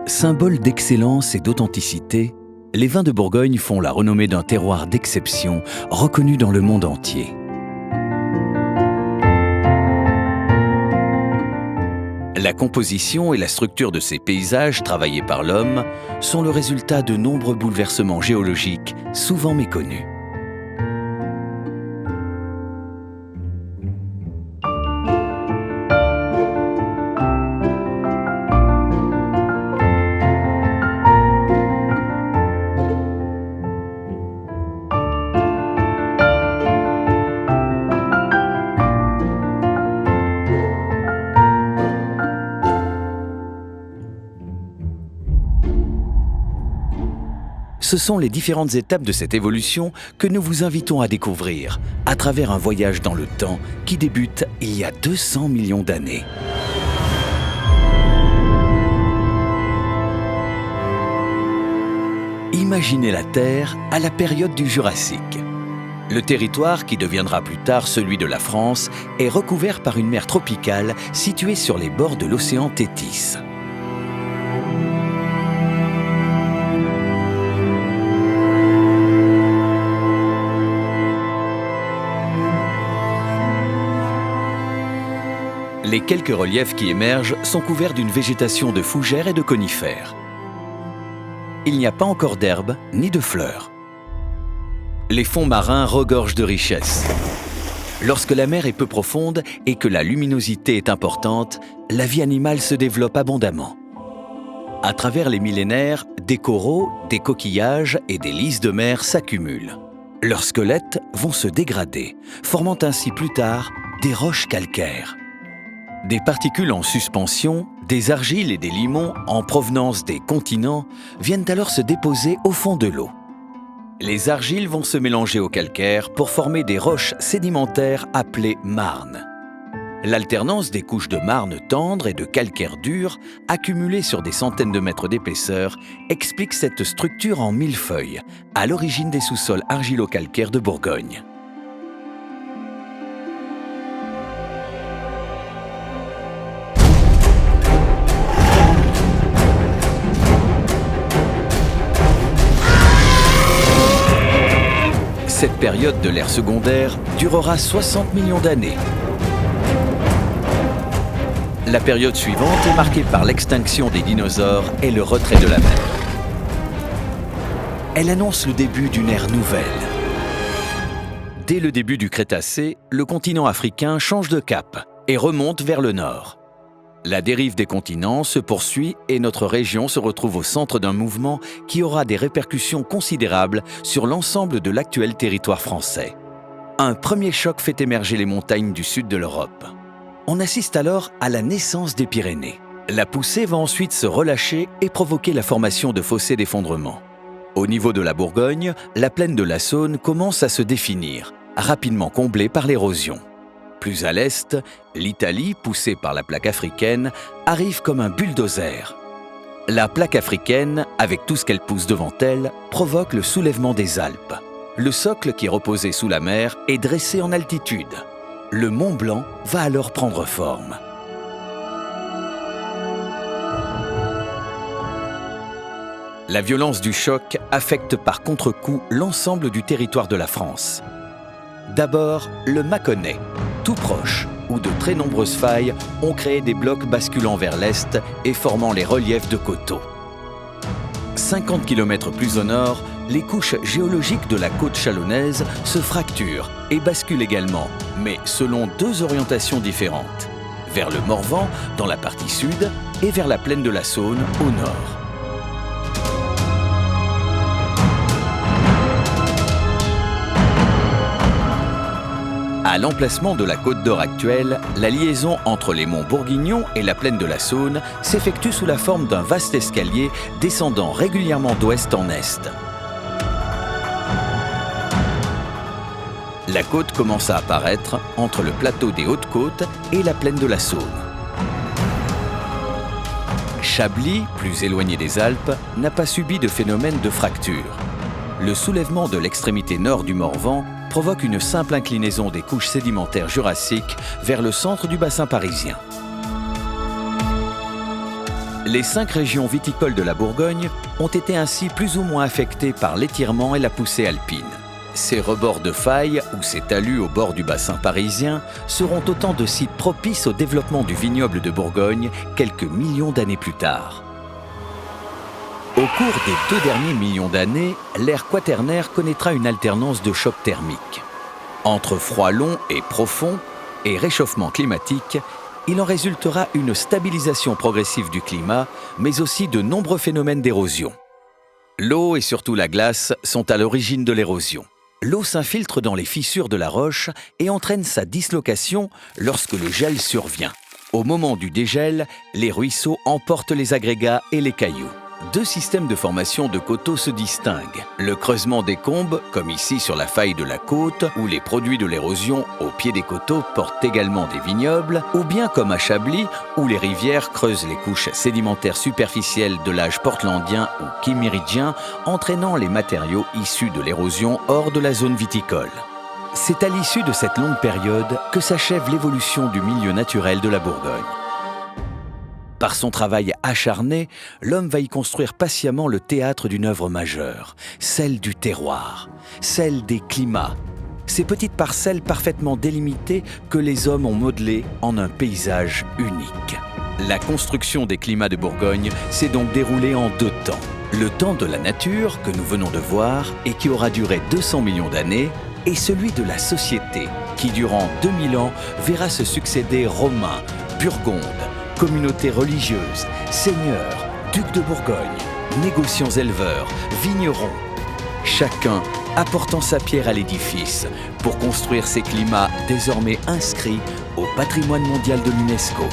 Symbole d'excellence et d'authenticité, les vins de Bourgogne font la renommée d'un terroir d'exception reconnu dans le monde entier. La composition et la structure de ces paysages travaillés par l'homme sont le résultat de nombreux bouleversements géologiques souvent méconnus. Ce sont les différentes étapes de cette évolution que nous vous invitons à découvrir à travers un voyage dans le temps qui débute il y a 200 millions d'années. Imaginez la Terre à la période du Jurassique. Le territoire, qui deviendra plus tard celui de la France, est recouvert par une mer tropicale située sur les bords de l'océan Thétis. Les quelques reliefs qui émergent sont couverts d'une végétation de fougères et de conifères. Il n'y a pas encore d'herbes ni de fleurs. Les fonds marins regorgent de richesses. Lorsque la mer est peu profonde et que la luminosité est importante, la vie animale se développe abondamment. À travers les millénaires, des coraux, des coquillages et des lys de mer s'accumulent. Leurs squelettes vont se dégrader, formant ainsi plus tard des roches calcaires. Des particules en suspension, des argiles et des limons en provenance des continents viennent alors se déposer au fond de l'eau. Les argiles vont se mélanger au calcaire pour former des roches sédimentaires appelées marnes. L'alternance des couches de marnes tendres et de calcaire dur, accumulées sur des centaines de mètres d'épaisseur, explique cette structure en millefeuille, à l'origine des sous-sols argilo-calcaires de Bourgogne. Cette période de l'ère secondaire durera 60 millions d'années. La période suivante est marquée par l'extinction des dinosaures et le retrait de la mer. Elle annonce le début d'une ère nouvelle. Dès le début du Crétacé, le continent africain change de cap et remonte vers le nord. La dérive des continents se poursuit et notre région se retrouve au centre d'un mouvement qui aura des répercussions considérables sur l'ensemble de l'actuel territoire français. Un premier choc fait émerger les montagnes du sud de l'Europe. On assiste alors à la naissance des Pyrénées. La poussée va ensuite se relâcher et provoquer la formation de fossés d'effondrement. Au niveau de la Bourgogne, la plaine de la Saône commence à se définir, rapidement comblée par l'érosion. Plus à l'est, l'Italie, poussée par la plaque africaine, arrive comme un bulldozer. La plaque africaine, avec tout ce qu'elle pousse devant elle, provoque le soulèvement des Alpes. Le socle qui reposait sous la mer est dressé en altitude. Le Mont Blanc va alors prendre forme. La violence du choc affecte par contre-coup l'ensemble du territoire de la France. D'abord, le Mâconnais, tout proche, où de très nombreuses failles ont créé des blocs basculant vers l'est et formant les reliefs de coteaux. 50 km plus au nord, les couches géologiques de la côte chalonnaise se fracturent et basculent également, mais selon deux orientations différentes, vers le Morvan dans la partie sud et vers la plaine de la Saône au nord. À l'emplacement de la Côte d'Or actuelle, la liaison entre les monts Bourguignon et la plaine de la Saône s'effectue sous la forme d'un vaste escalier descendant régulièrement d'ouest en est. La côte commence à apparaître entre le plateau des Hautes-Côtes et la plaine de la Saône. Chablis, plus éloigné des Alpes, n'a pas subi de phénomène de fracture. Le soulèvement de l'extrémité nord du Morvan provoque une simple inclinaison des couches sédimentaires jurassiques vers le centre du bassin parisien. Les 5 régions viticoles de la Bourgogne ont été ainsi plus ou moins affectées par l'étirement et la poussée alpine. Ces rebords de failles ou ces talus au bord du bassin parisien seront autant de sites propices au développement du vignoble de Bourgogne quelques millions d'années plus tard. Au cours des 2 derniers millions d'années, l'ère quaternaire connaîtra une alternance de chocs thermiques. Entre froid long et profond et réchauffement climatique, il en résultera une stabilisation progressive du climat, mais aussi de nombreux phénomènes d'érosion. L'eau et surtout la glace sont à l'origine de l'érosion. L'eau s'infiltre dans les fissures de la roche et entraîne sa dislocation lorsque le gel survient. Au moment du dégel, les ruisseaux emportent les agrégats et les cailloux. 2 systèmes de formation de coteaux se distinguent. Le creusement des combes, comme ici sur la faille de la côte, où les produits de l'érosion au pied des coteaux portent également des vignobles, ou bien comme à Chablis, où les rivières creusent les couches sédimentaires superficielles de l'âge portlandien ou kiméridien, entraînant les matériaux issus de l'érosion hors de la zone viticole. C'est à l'issue de cette longue période que s'achève l'évolution du milieu naturel de la Bourgogne. Par son travail acharné, l'homme va y construire patiemment le théâtre d'une œuvre majeure, celle du terroir, celle des climats, ces petites parcelles parfaitement délimitées que les hommes ont modelées en un paysage unique. La construction des climats de Bourgogne s'est donc déroulée en 2 temps. Le temps de la nature, que nous venons de voir, et qui aura duré 200 millions d'années, et celui de la société, qui durant 2000 ans verra se succéder Romains, Burgondes, communautés religieuses, seigneurs, ducs de Bourgogne, négociants éleveurs, vignerons. Chacun apportant sa pierre à l'édifice pour construire ces climats désormais inscrits au patrimoine mondial de l'UNESCO.